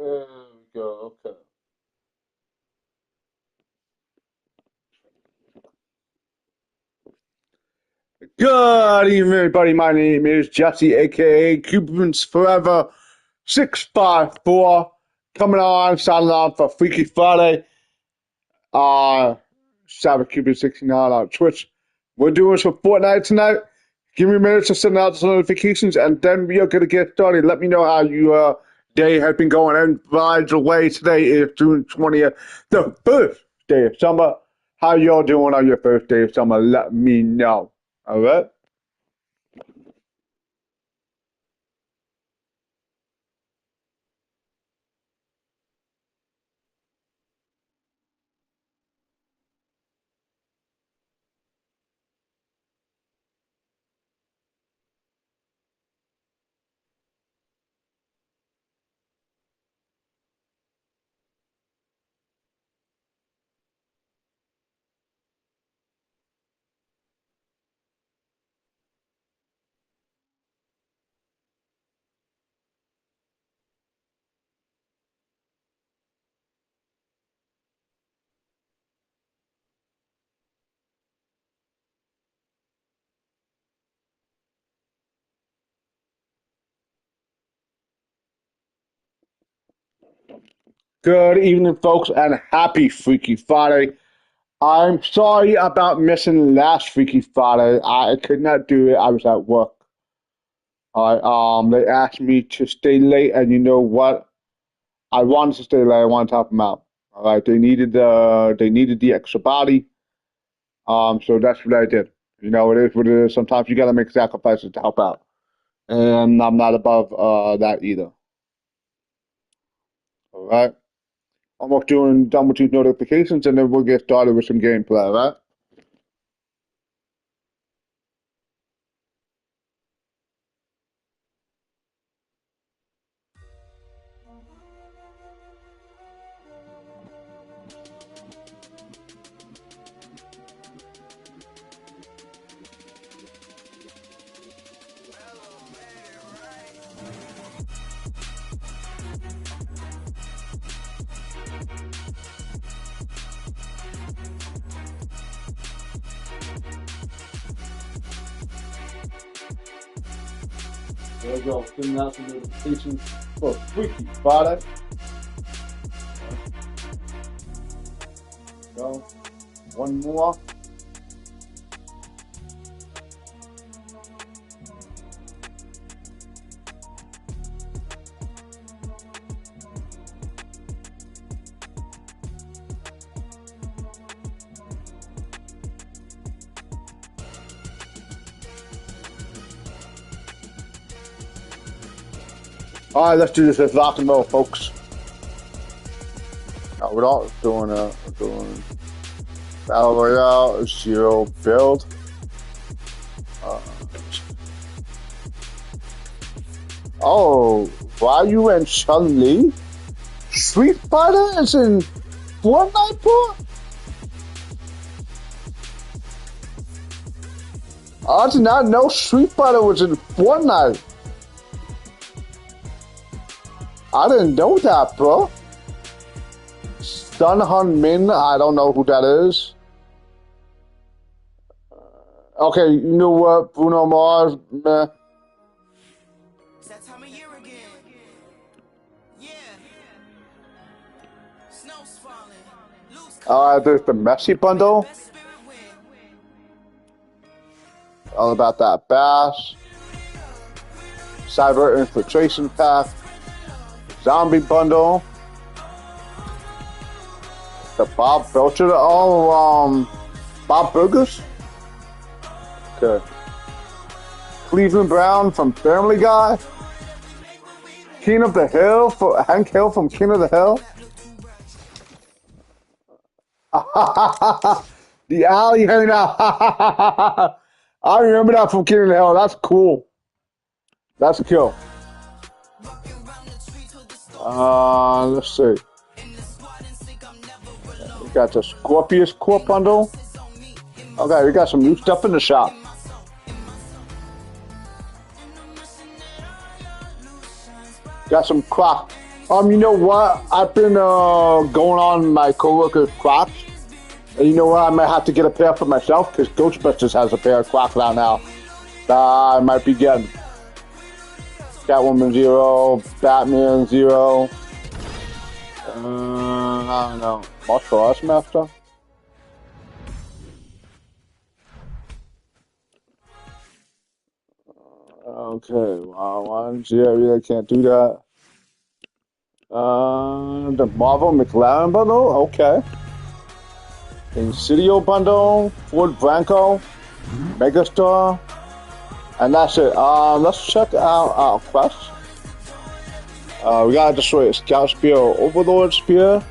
There we go. Okay. Good evening, everybody. My name is Jesse, aka Cubans Forever 654. Coming on, signing on for Freaky Friday. Cyber Cupid 69 on Twitch. We're doing some Fortnite tonight. Give me a minute to send out some notifications, and then we are gonna get started. Let me know how your day has been going. And by the way, today is June 20th, the first day of summer. How y'all doing on your first day of summer? Let me know. All right. Good evening, folks, and happy Freaky Friday. I'm sorry about missing last Freaky Friday. I could not do it. I was at work. They asked me to stay late, and you know what? I wanted to stay late. I wanted to help them out. All right, they needed the extra body. So that's what I did. You know, it is what it is. Sometimes you got to make sacrifices to help out, and I'm not above that either. All right, almost done with these notifications, and then we'll get started with some gameplay. All right. There we go. Sending out some notifications for Freaky Friday. Go. One more. All right, let's do this as rock and roll, folks. No, we're doing Battle Royale, zero build. Uh, oh, Ryu and Chun-Li? Street Fighter is in Fortnite, bro? I did not know Street Fighter was in Fortnite. I didn't know that, bro. Sun Hun Min, I don't know who that is. Okay, you know what? Bruno Mars, meh. It's that time of year again. Yeah. Snow's falling. Loose There's the Messi bundle. best spirit win. All about that bass. Cyber infiltration pack. Zombie bundle. The Bob Belcher. Oh, Bob Burgers. Okay. Cleveland Brown from Family Guy. King of the Hill for Hank Hill from King of the Hill. The alley hangout. I remember that from King of the Hill. That's cool. That's cool. Let's see. We got the Scorpius Core bundle. Okay, we got some new stuff in the shop. Got some Croc You know what? I've been going on my coworker's Crocs, and you know what? I might have to get a pair for myself because Ghostbusters has a pair of Crocs out now. I might be getting Catwoman 0, Batman 0. I don't know. Martial Arts Master. Okay, well, ones. Yeah, really can't do that. The Marvel McLaren bundle. Okay. Insidio bundle. Ford Bronco. Megastar. And that's it. Let's check out our quest. We gotta destroy a Scout Spear or Overlord Spear.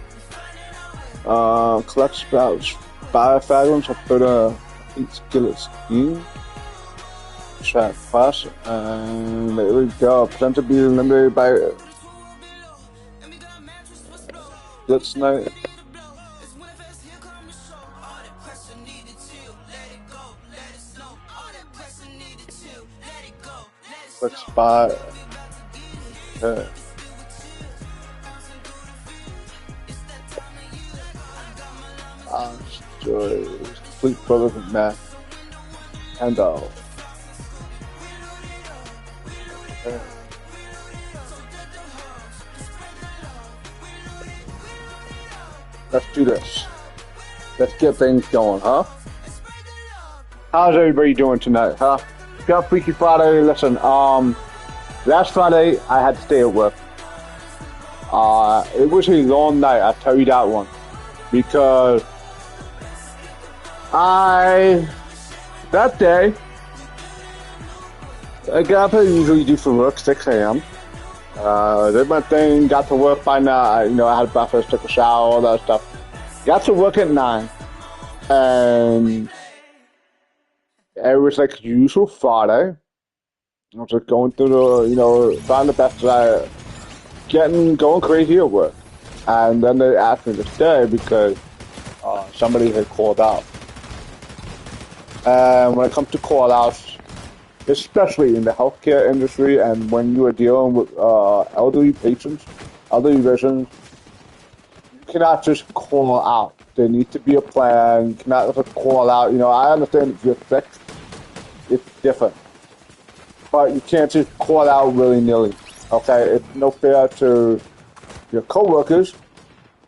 Collect spouts, fire fragments, or put a skillet scheme. Track quest, and there we go. Plan to be eliminated by Blitz Knight. Quick spot. Okay. Complete Brothers of Math. Handout. Okay. Let's do this. Let's get things going, huh? How's everybody doing tonight, huh? Got Freaky Friday. Listen, last Friday I had to stay at work. It was a long night, I'll tell you that one. Because that day, I got up I usually do for work, 6 a.m. Did my thing, got to work by 9, I had breakfast, took a shower, all that stuff. Got to work at 9. And it was like usual Friday. I was just going through trying the best that going crazy at work. And then they asked me to stay because somebody had called out. And when it comes to call outs, especially in the healthcare industry and when you are dealing with elderly patients, elderly residents, you cannot just call out. There needs to be a plan. You cannot just call out. I understand if you're sick, it's different. But you can't just call out willy-nilly. Okay? It's no fair to your coworkers.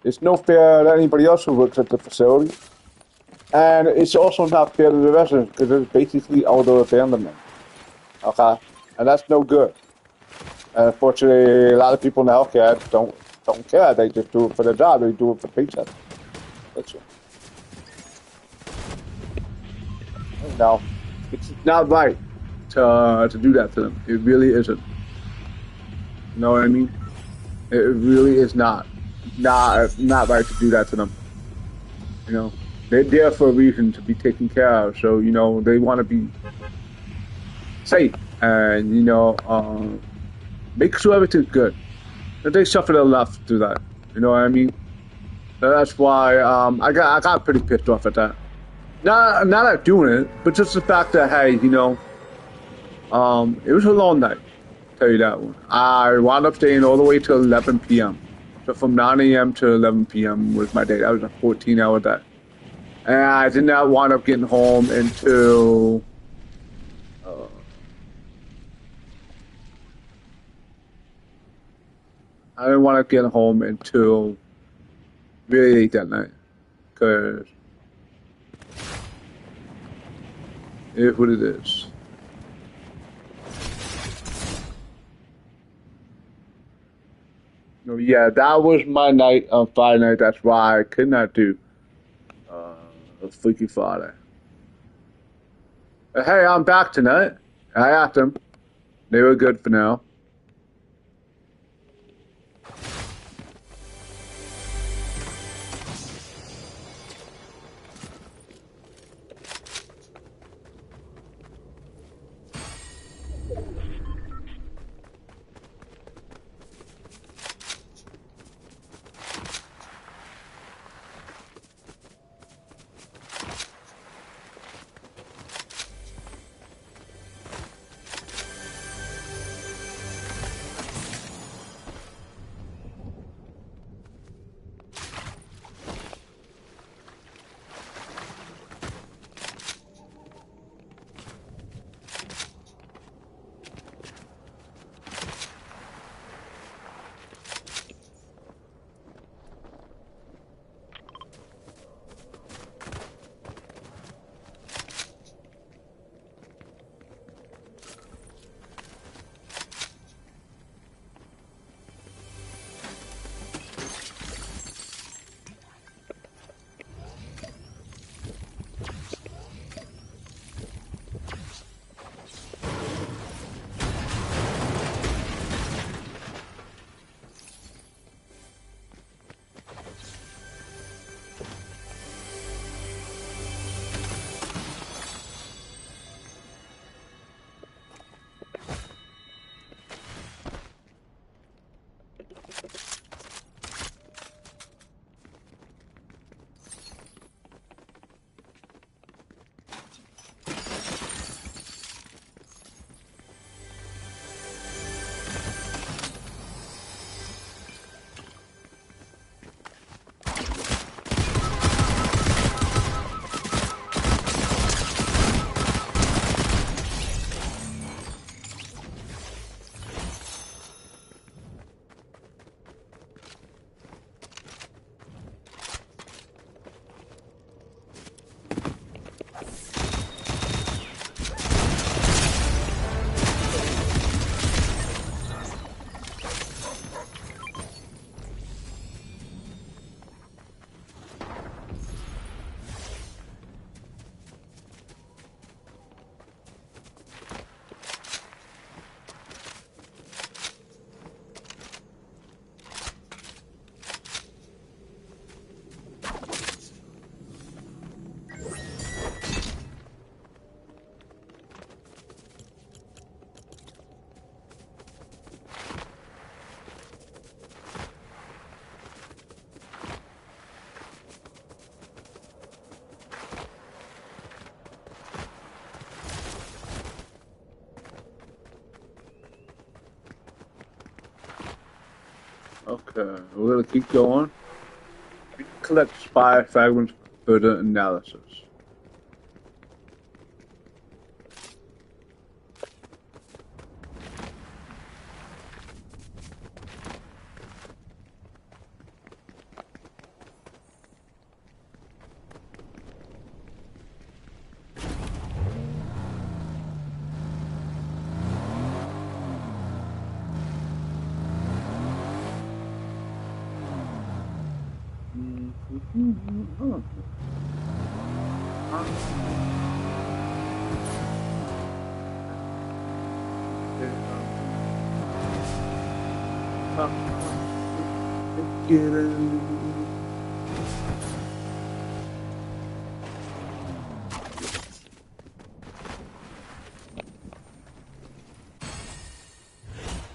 It's no fair to anybody else who works at the facility. And it's also not fair to the residents because it's basically elder abandonment. Okay? And that's no good. And unfortunately, a lot of people in the healthcare don't care. They just do it for their job. They do it for paycheck. That's it. No, it's not right to do that to them. It really isn't. You know what I mean? It really is not right to do that to them. They're there for a reason, to be taken care of. So they want to be safe and make sure everything's good. And they suffered enough to do that. You know what I mean? That's why I got pretty pissed off at that. Not at doing it, but just the fact that hey, it was a long night. I'll tell you that one. I wound up staying all the way till 11 p.m. So from 9 a.m. to 11 p.m. was my day. That was a 14-hour day. And I did not wind up getting home until I didn't want to get home until really late that night, because it is what it is. Yeah, that was my night on Friday night. That's why I could not do a Freaky Friday. But hey, I'm back tonight. I asked them. They were good for now. Okay, we're gonna keep going. Collect spy fragments for further analysis.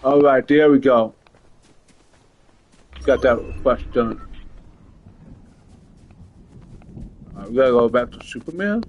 All right, there we go. Got that request done. We gotta go back to Superman.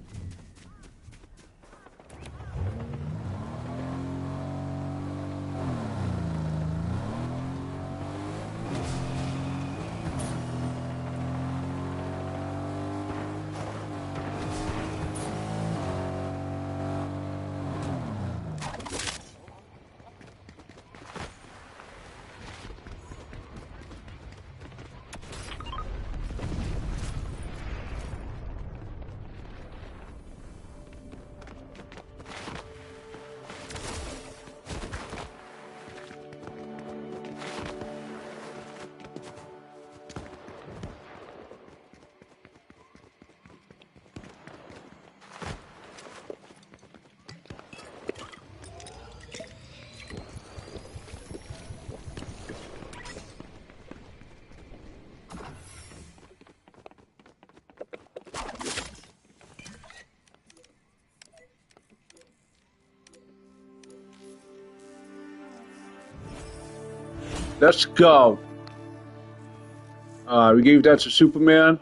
Let's go. We gave that to Superman.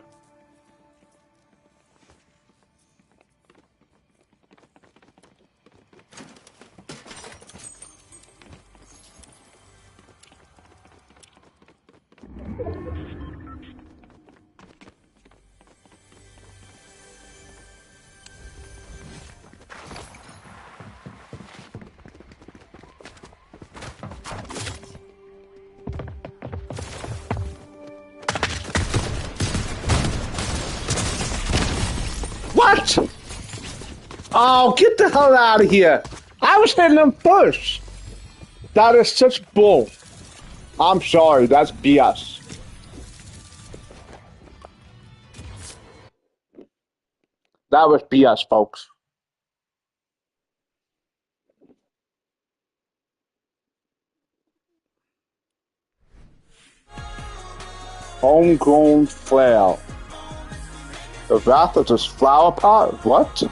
What? Oh, get the hell out of here. I was hitting them first. That is such bull. I'm sorry, that's BS. That was BS, folks. Homegrown flail. The wrath of this flower pot? What?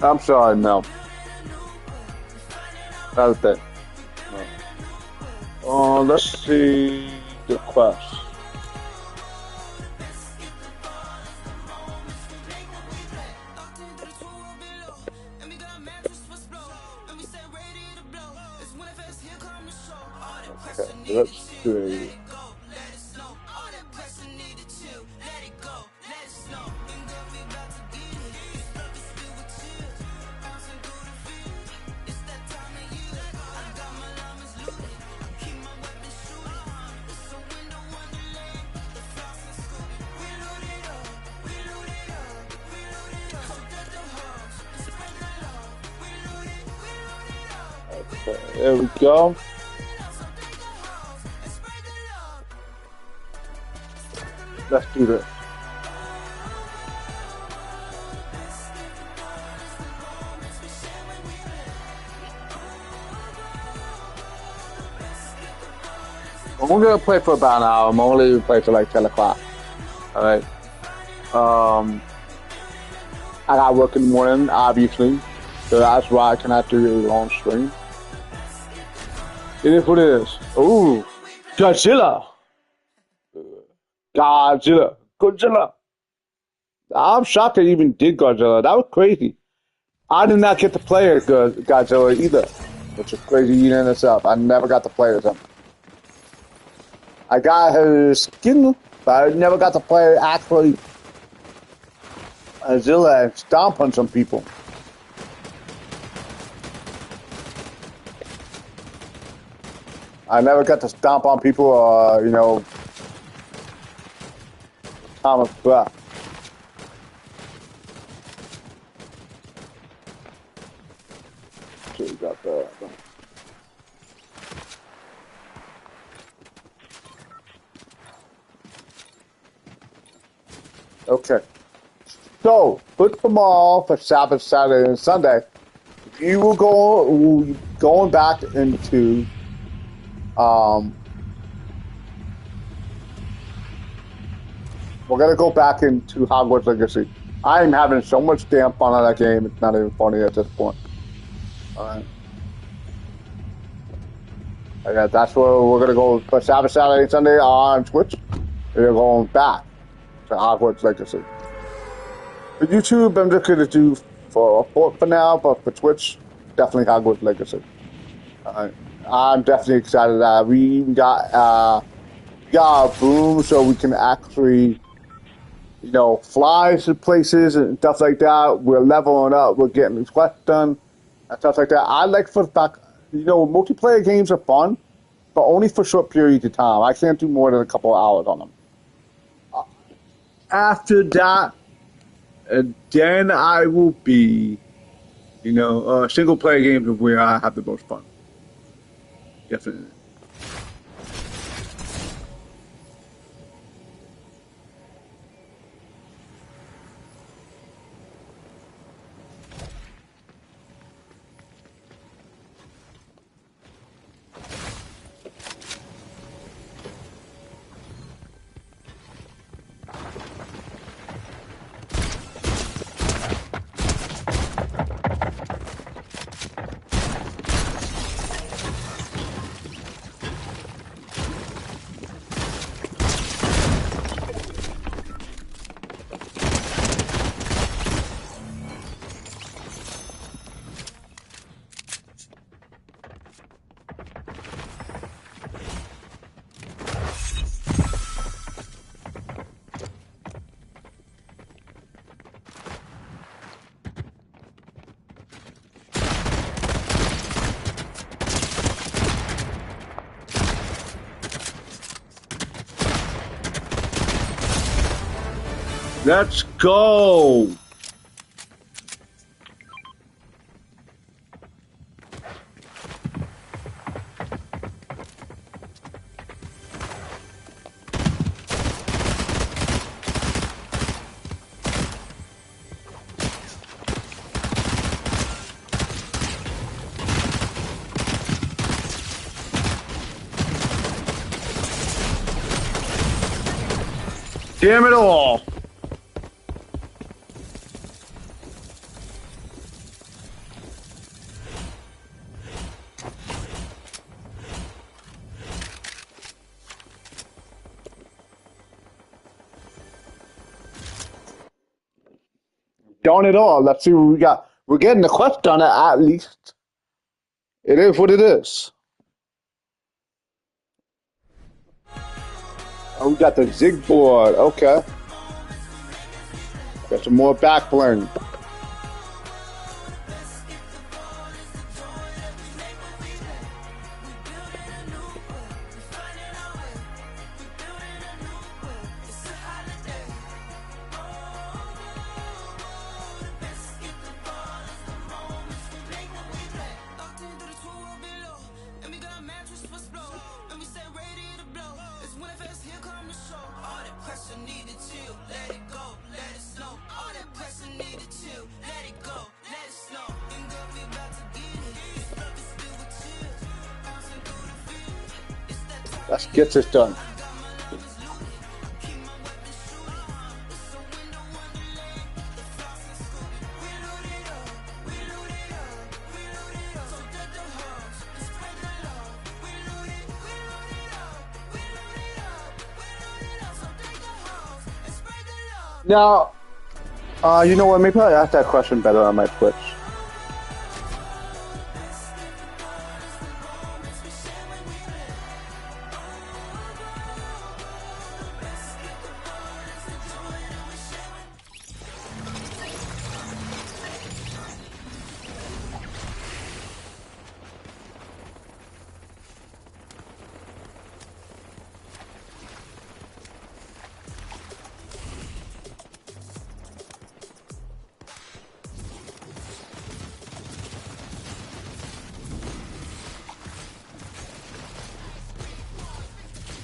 I'm sorry, no. That was it. No. Let's see the quest. Okay, let's see. Okay, there we go. Let's do this. I'm gonna play for about an hour. I'm only play for like 10 o'clock. Alright. I got work in the morning, obviously. So that's why I cannot do a long stream. It is what it is. Ooh. Godzilla. Godzilla. I'm shocked they even did Godzilla. That was crazy. I did not get to play Godzilla either. which is crazy in itself. I never got to play as him. I got his skin, but I never got to play actually Zilla and stomp on some people. I never got to stomp on people or, you know, comic breath. So we got that. Okay. So, put them all for Sabbath, Saturday, and Sunday. You will going back into we're gonna go back into Hogwarts Legacy. I'm having so much damn fun on that game. It's not even funny at this point. All right. Okay, that's where we're gonna go for Sabbath, Saturday, and Sunday on Twitch. We're going back to Hogwarts Legacy. For YouTube, I'm just gonna do for now, but for Twitch, definitely Hogwarts Legacy. I'm definitely excited that we got a boom, so we can actually, you know, fly to places and stuff like that. We're leveling up. We're getting these quests done and stuff like that. I like for the fact, you know, multiplayer games are fun, but only for short periods of time. I can't do more than a couple of hours on them. After that, then I will be, you know, single player games of where I have the most fun. Definitely. Let's go! Damn it all! Done it all. Let's see what we got. We're getting the quest done at least. It is what it is. Oh, we got the Zig board. Okay. Got some more back bling. Let's get this done. Now, you know what? Maybe I'll ask that question better on my Twitch.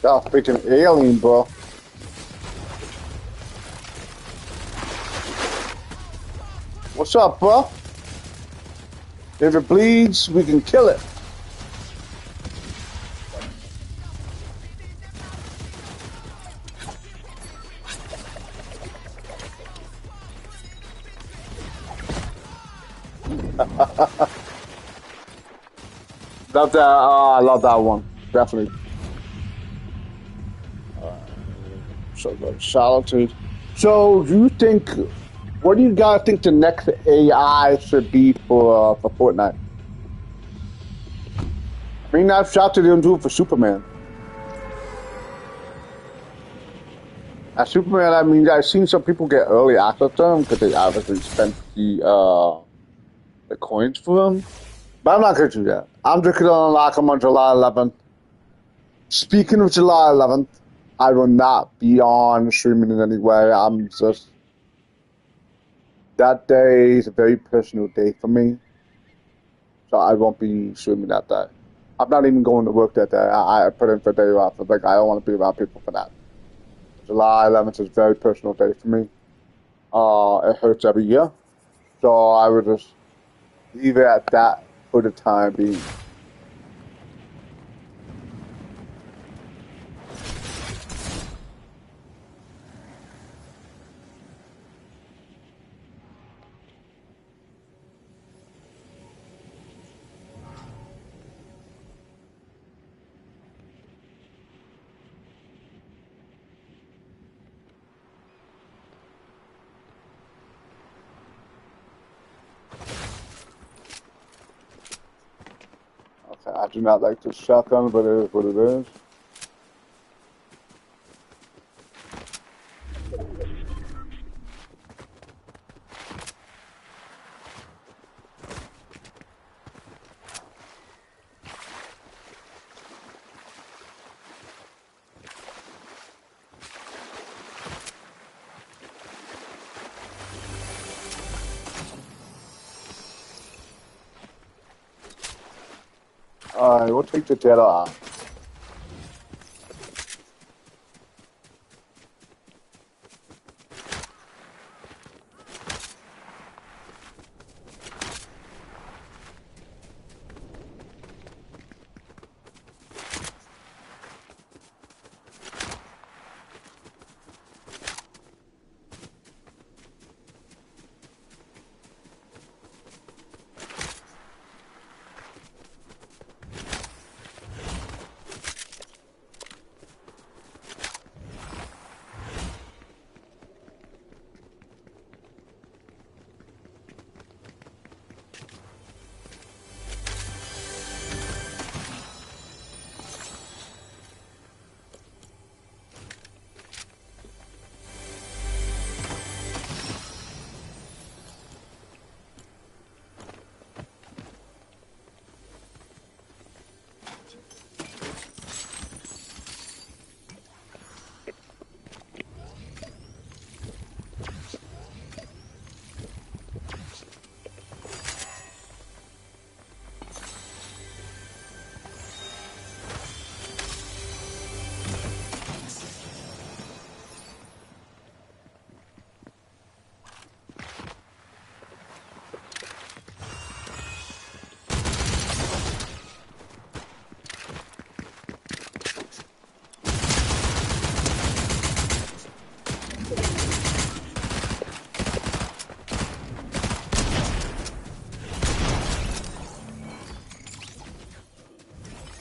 That freaking alien, bro. What's up, bro? If it bleeds, we can kill it. Love that. I love that one. Definitely. So good. Solitude. So, do you think? What do you guys think the next AI should be for Fortnite? I mean, I've shouted them do it for Superman. As Superman, I mean, I've seen some people get early access to them because they obviously spent the coins for them. But I'm not going to do that. I'm just going to unlock them on July 11th. Speaking of July 11th, I will not be on streaming in any way. I'm just... That day is a very personal day for me. So I won't be streaming that day. I'm not even going to work that day. I put in for a day off. Like, I don't want to be around people for that. July 11th is a very personal day for me. It hurts every year. So I would just leave it at that for the time being. Okay, I do not like this shotgun, but it is what it is. Alright, we'll take the jet off.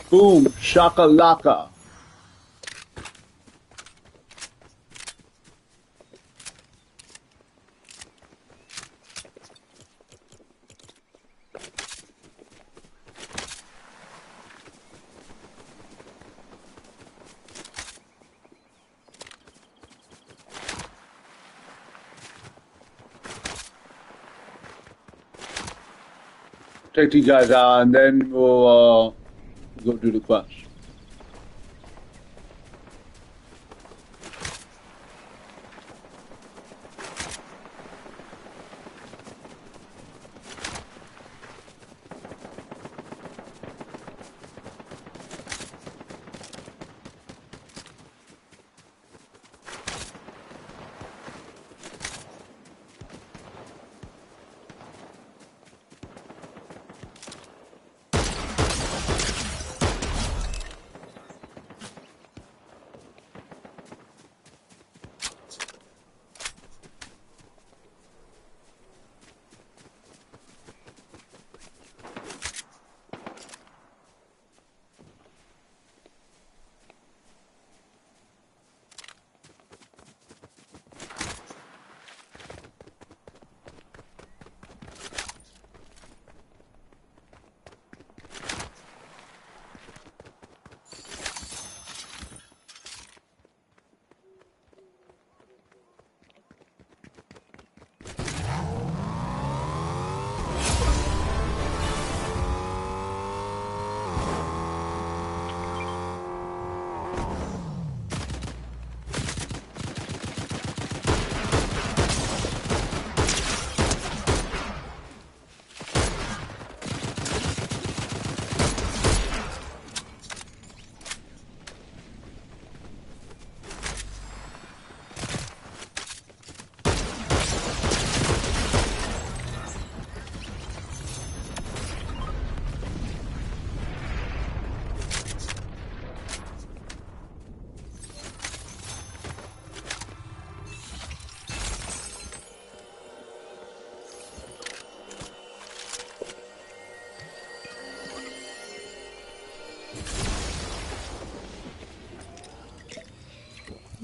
Boom, shakalaka. Take these guys out, and then we'll go do the quest.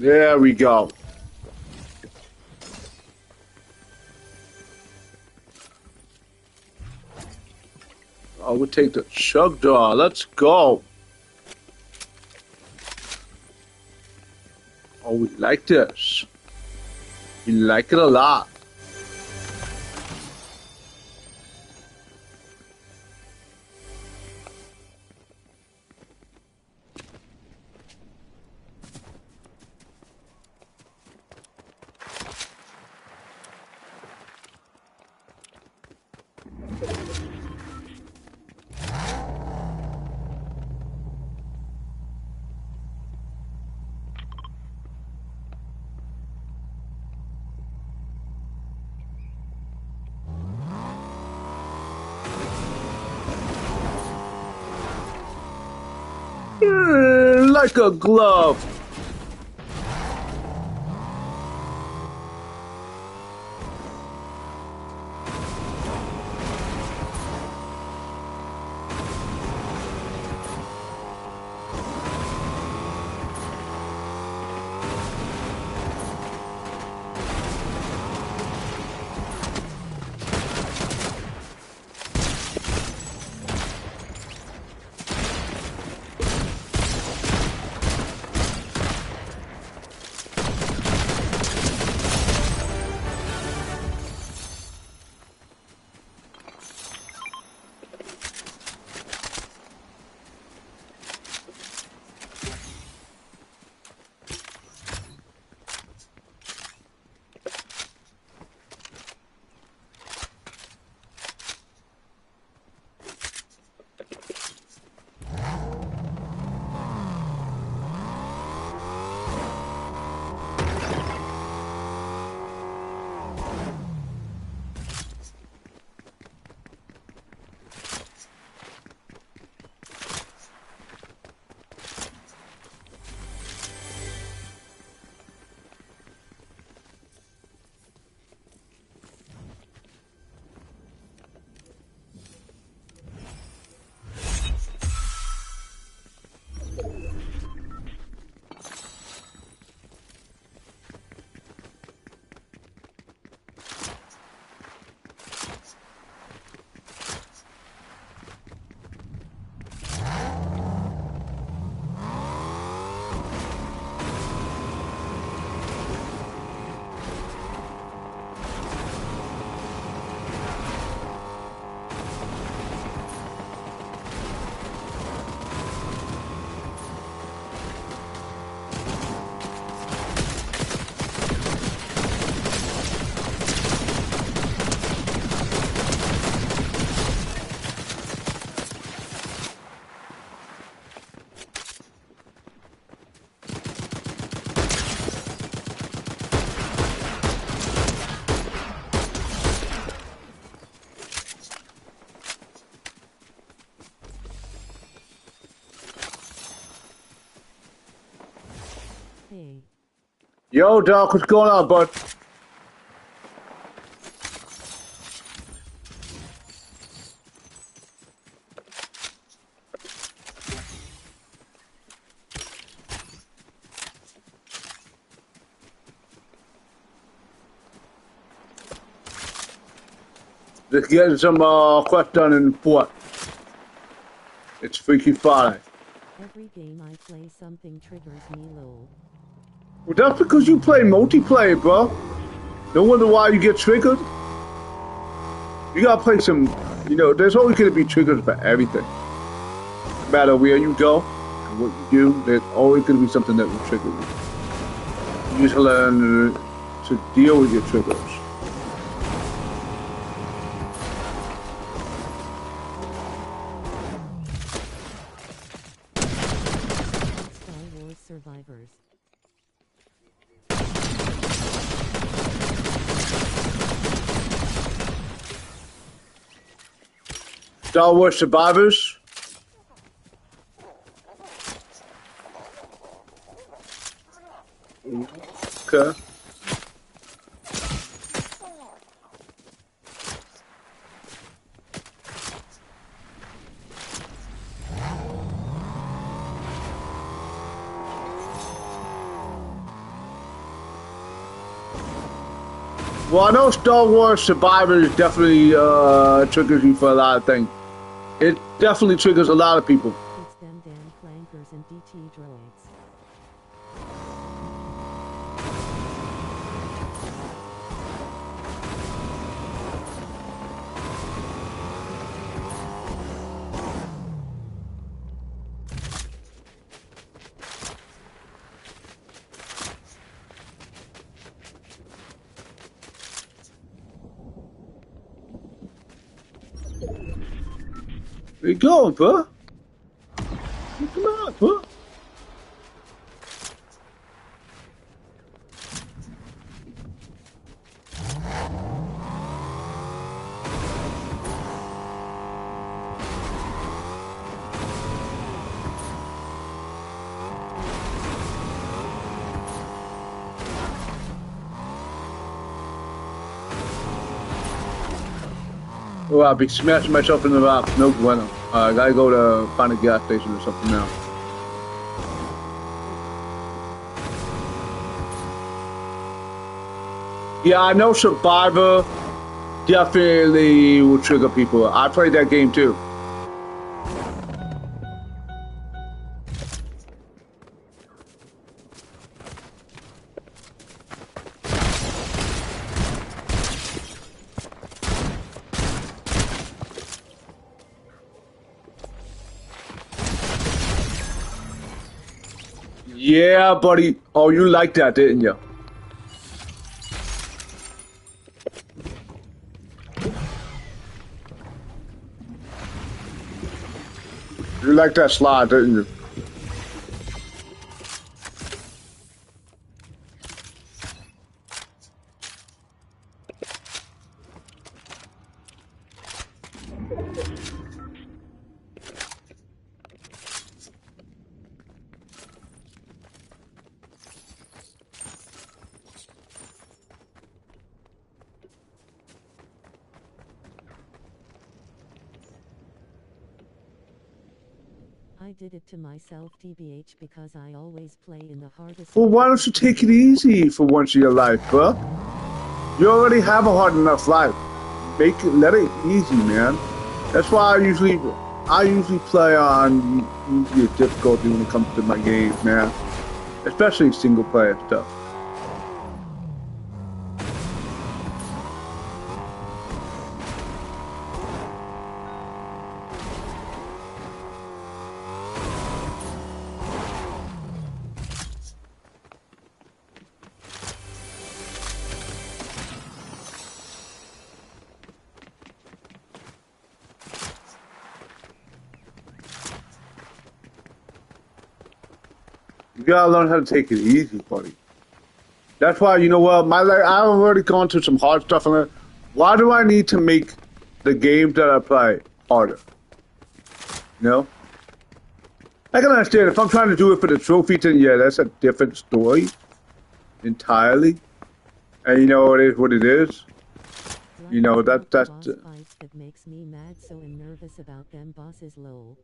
There we go. I would take the chug door. Let's go. Oh, we like this. We like it a lot. Like a glove. Hey. Yo, Doc, what's going on, bud? Just getting some quest done in Fort. It's Freaky Friday. Every game I play something triggers me lol. Well, that's because you play multiplayer, bro. No wonder why you get triggered. You gotta play some, there's always gonna be triggers for everything. No matter where you go and what you do, there's always gonna be something that will trigger you. You just learn to deal with your triggers. Star Wars Survivors. Star Wars Survivors. Okay. Well, I know Star Wars Survivor definitely triggers you for a lot of things. It definitely triggers a lot of people. It's them damn clankers and DT droids. Where you going, bro? Come on, bro. Oh, I'll be smashing myself in the mouth. No bueno. I gotta go to find a gas station or something now. Yeah, I know Survivor definitely will trigger people. I played that game too. Yeah, buddy. Oh, you liked that, didn't you? You liked that slide, didn't you? I did it to myself TBH because I always play in the hardest. Well, why don't you take it easy for once in your life, bro? You already have a hard enough life. Let it easy, man. That's why I usually play on usually difficulty when it comes to my games, man. Especially single player stuff. You gotta learn how to take it easy, buddy. That's why, you know what, I've already gone through some hard stuff, and why do I need to make the games that I play harder? You know? I can understand if I'm trying to do it for the trophy, then yeah, that's a different story entirely. And you know, it is what it is. You know, that's boss fights that makes me mad so and nervous about them bosses lol.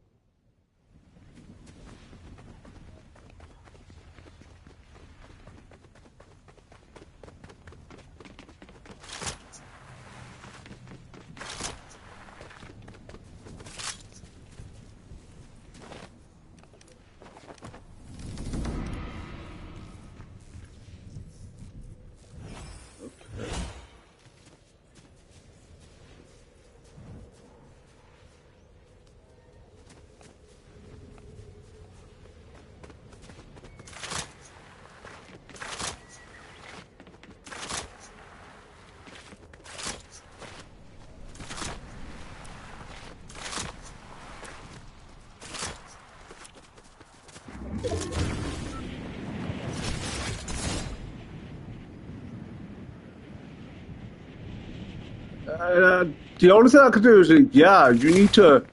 The only thing I could do is, yeah, you need to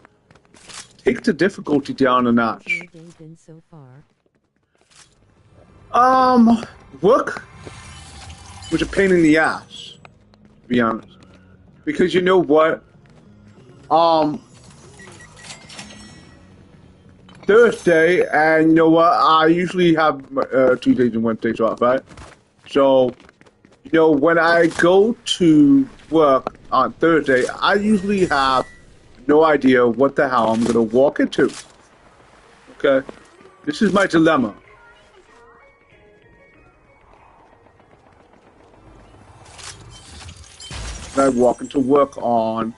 take the difficulty down a notch. Your day been so far? Work was a pain in the ass, to be honest. Because you know what? Thursday, and you know what? I usually have Tuesdays and Wednesdays off, right? So, When I go to work on Thursday, I usually have no idea what the hell I'm going to walk into. Okay? This is my dilemma. I walk into work on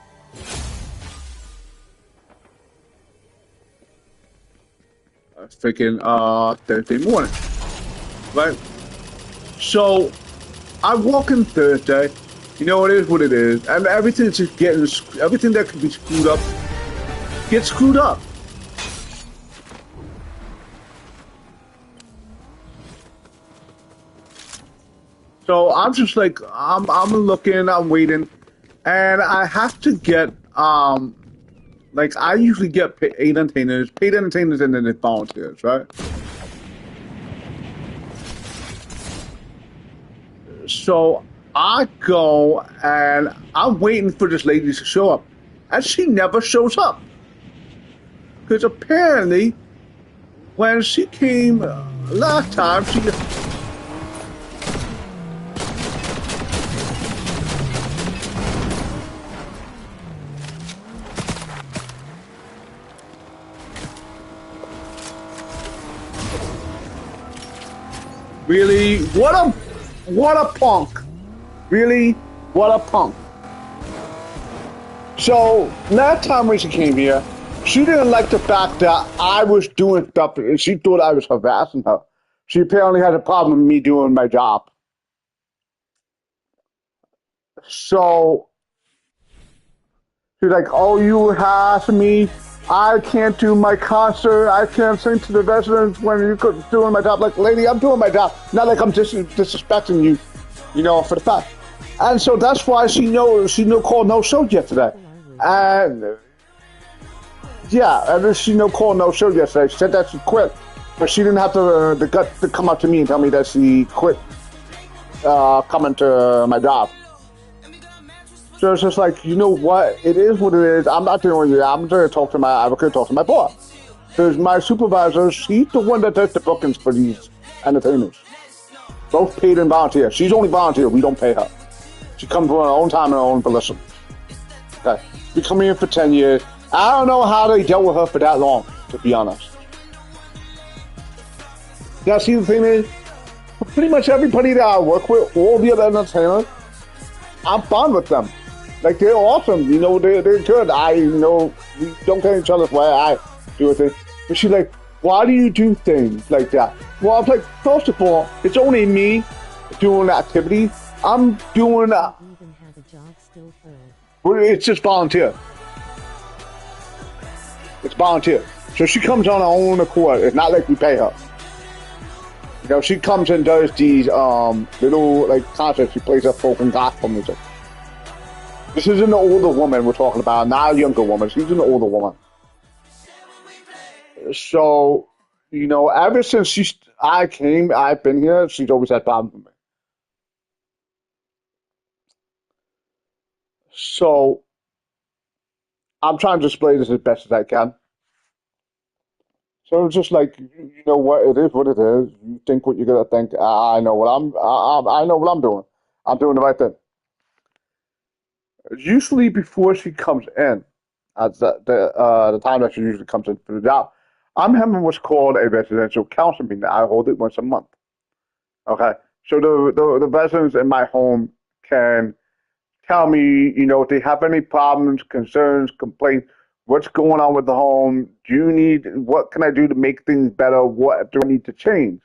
freaking Thursday morning, right? So I walk in Thursday. It is what it is, and everything's just everything that could be screwed up gets screwed up. So I'm just like I'm looking, I'm waiting, and I have to get like I usually get paid entertainers, and then volunteers, right? So I go and I'm waiting for this lady to show up, and she never shows up. Because apparently, when she came last time, she really what a punk. Really, what a punk. So last time when she came here, she didn't like the fact that I was doing stuff, and she thought I was harassing her. She apparently had a problem with me doing my job. So she's like, "Oh, you harassing me? I can't do my concert. I can't sing to the residents when you're doing my job." Like, lady, I'm doing my job. Not like I'm disrespecting you, for the fact. And so that's why she called no show yesterday. And yeah, and then she no call no show yesterday. She said that she quit, but she didn't have the gut to come up to me and tell me that she quit coming to my job. So it's just like, you know what? It is what it is. I'm not doing it. I'm going to talk to my advocate, talk to my boss. Because my supervisor, she's the one that does the bookings for these entertainers. Both paid and volunteer. She's only volunteer. We don't pay her. She comes on her own time and her own volition. Okay. We come here for 10 years. I don't know how they dealt with her for that long, to be honest. Yeah, see, the thing is, pretty much everybody that I work with, all the other entertainers, I'm fine with them. Like, they're awesome, they're good. We don't get each other's way. I do a thing. But she's like, why do you do things like that? Well, I was like, first of all, it's only me doing activity. I'm doing, but it's just volunteer. It's volunteer. So she comes on her own accord. It's not like we pay her. She comes and does these little like concerts. She plays her folk and gospel music. This isn't an older woman we're talking about, not a younger woman. She's an older woman. So, ever since I've been here, she's always had problems with me. So, I'm trying to display this as best as I can. So it's just like, you know what, it is what it is. You think what you're gonna think. I know what I know what I'm doing. I'm doing the right thing. Usually before she comes in, at the time that she usually comes in for the job, I'm having what's called a residential council meeting. I hold it once a month. Okay, so the residents in my home can tell me, if they have any problems, concerns, complaints, what's going on with the home. What can I do to make things better? What do I need to change?